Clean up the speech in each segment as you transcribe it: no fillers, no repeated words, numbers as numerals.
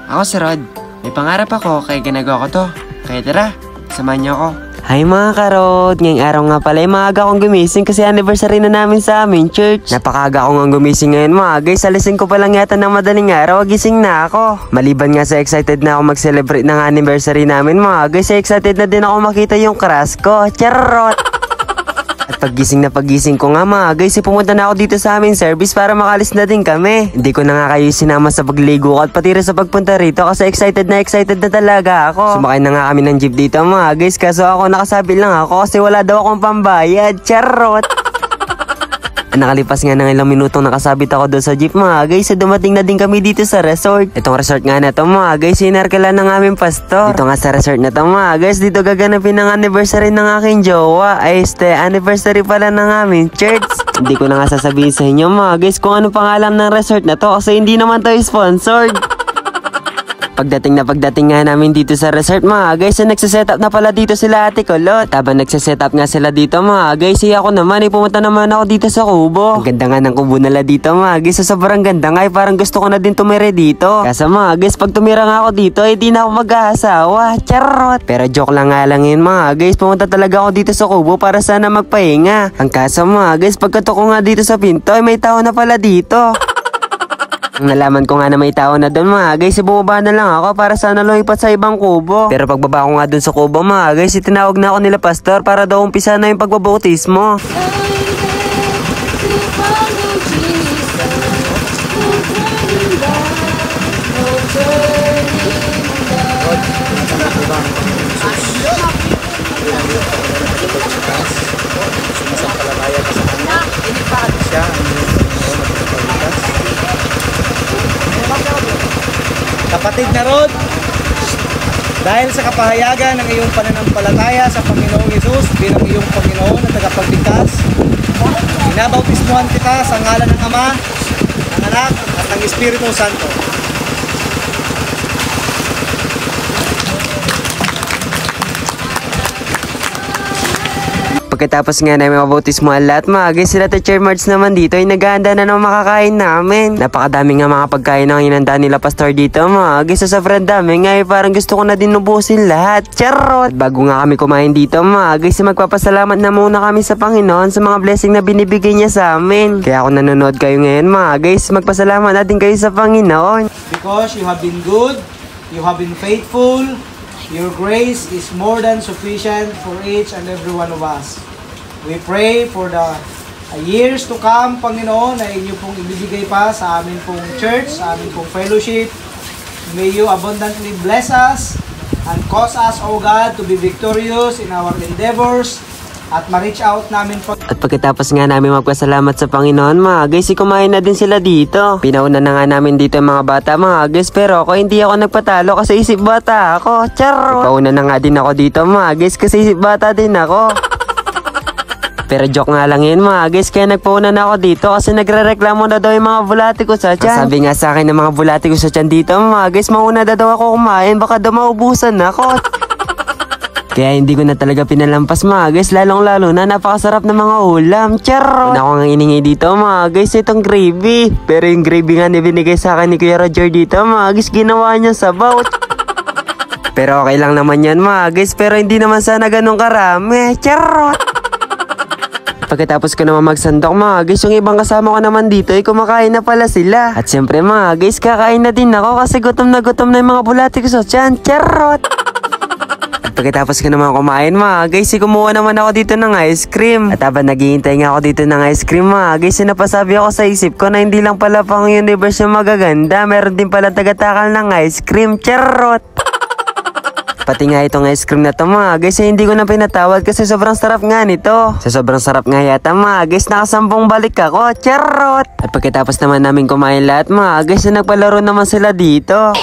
Ako si Rod. May pangarap ako kaya ginagawa ko to. Kaya tara, samahan niyo ako. Hi mga karod! Ngayong araw nga pala ay maaga akong gumising kasi anniversary na namin sa aming church. Napakaaga akong gumising ngayon mga guys. Alisin ko pa lang yata ng madaling araw, gising na ako. Maliban nga sa excited na ako mag-celebrate ng anniversary namin mga guys, excited na din ako makita yung crush ko. Charot! At paggising ko nga mga guys, pumunta na ako dito sa aming service para makalis na din kami. Hindi ko na nga kayo sinama sa pagligo ko at pati rin sa pagpunta rito kasi excited na talaga ako. Sumakay na nga kami ng jeep dito mga guys, kaso ako nakasabi lang ako kasi wala daw akong pambayad. Charot! Nakalipas nga ng ilang minutong nakasabit ako doon sa jeep mga guys, dumating na din kami dito sa resort. Itong resort nga na to mga guys, sinarkala ng aming pastor. Dito nga sa resort na to mga guys, dito gaganapin ang anniversary ng aking jowa. Ay anniversary pala ng aming church. Hindi ko na nga sasabihin sa inyo mga guys kung ano pangalan ng resort na to kasi hindi naman to sponsored. Pagdating nga namin dito sa resort mga guys, nagsisetup na pala dito sila Ate Kulot. At habang nagsisetup nga sila dito mga guys, ako naman pumunta naman ako dito sa kubo. Ang ganda nga ng kubo nila dito mga guys, sobrang ganda nga parang gusto ko na din tumira dito. Kaso mga guys, pag tumira nga ako dito di na ako mag-aasawa. Charot! Pero joke lang nga lang yun mga guys, pumunta talaga ako dito sa kubo para sana magpahinga. Ang kaso mga guys, pagkatok ko nga dito sa pinto may tao na pala dito. Nalaman ko nga na may tao na doon mga guys, bumaba na lang ako para sana lumipat sa ibang kubo. Pero pagbaba ko nga doon sa kubo mga guys, tinawag na ako nila pastor para daw umpisa na yung pagbabautismo. Kapatid na Rod, dahil sa kapahayagan ng iyong pananampalataya sa Panginoong Hesus bilang iyong Panginoon at tagapagligtas, binabautismuhan kita sa ngalan ng Ama, ng Anak at ng Espiritu Santo. Pagkatapos nga namin mabautismo ang lahat mga guys, sila Teacher Marge naman dito ay naghahanda na ng makakain namin. Napakadami nga mga pagkain ang inanda nila pastor dito mga guys, sa sobrang dami nga parang gusto ko na din ubusin lahat. Charot! At bago nga kami kumain dito mga guys, magpapasalamat na muna kami sa Panginoon sa mga blessing na binibigay niya sa amin. Kaya kung nanonood kayo ngayon mga guys, magpasalamat natin kayo sa Panginoon. Because you have been good, you have been faithful, your grace is more than sufficient for each and every one of us. We pray for the years to come, Panginoon, na inyo pong ibibigay pa sa amin pong church, sa amin pong fellowship. May you abundantly bless us and cause us, O God, to be victorious in our endeavors at ma-reach out namin po. At pagkatapos nga namin magpasalamat sa Panginoon mga guys, kumain na din sila dito. Pinauna na nga namin dito mga bata mga guys, pero ako hindi ako nagpatalo kasi isip bata ako. Charot! Pauna na nga din ako dito mga guys kasi isip bata din ako. Pero joke nga lang yun mga guys, kaya nagpauna na ako dito kasi nagre-reklamo na daw yung mga bulati ko sa tiyan. Sabi nga sa akin ng mga bulati ko sa tiyan dito mga guys, mauna na daw ako kumain, baka daw maubusan ako. Kaya hindi ko na talaga pinalampas mga guys, lalong lalo na napakasarap ng mga ulam. Charot! Una ko nga iningi dito mga guys, itong gravy. Pero yung gravy nga binigay sa akin ni Kuya Roger dito mga guys, ginawa niya sabaw. Pero okay lang naman yan mga guys, pero hindi naman sana ganun karami. Charot! Pagkatapos ko naman magsandok mga guys, yung ibang kasama ko naman dito ay kumakain na pala sila. At syempre mga guys, kakain na din ako kasi gutom na yung mga bulati ko sa tiyan. Charot! At pagkatapos ko naman kumain mga guys, kumuha naman ako dito ng ice cream. At habang naghihintay nga ako dito ng ice cream mga guys, napasabi ako sa isip ko na hindi lang pala pang universe yung magaganda, meron din pala tagatakal ng ice cream. Charot! Pati nga itong ice cream na to mga guys, hindi ko na pinatawad kasi sobrang sarap nga nito. Sa sobrang sarap nga yata mga guys, nakasampung balik ako. Charot! At pagkatapos naman namin kumain lahat mga guys, nagpalaro naman sila dito.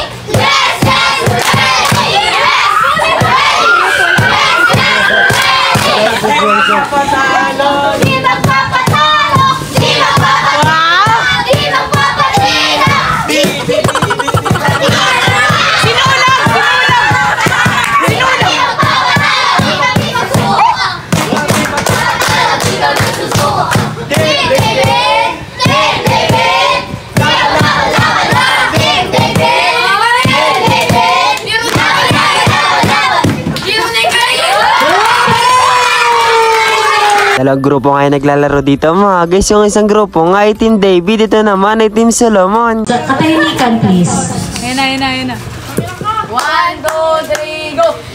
Dalawang grupo nga yung naglalaro dito mga guys. Yung isang grupo nga ay Team David. Ito naman ay Team Solomon. Katahimikan, please. Ayun na. 1, 2, 3, go!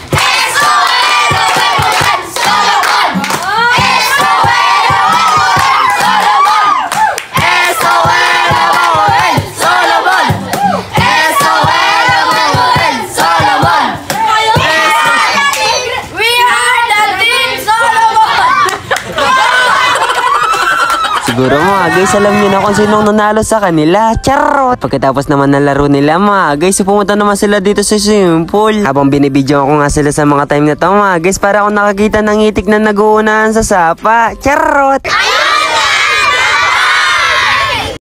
Siguro mga guys, alam niyo na kung sinong nanalo sa kanila. Charot! Pagkatapos naman ng laro nila mga guys, pumunta naman sila dito sa swimming pool. Habang binibidyo ko nga sila sa mga time na to mga guys, para ako nakakita ng itik na nag-uunahan sa sapa. Charot!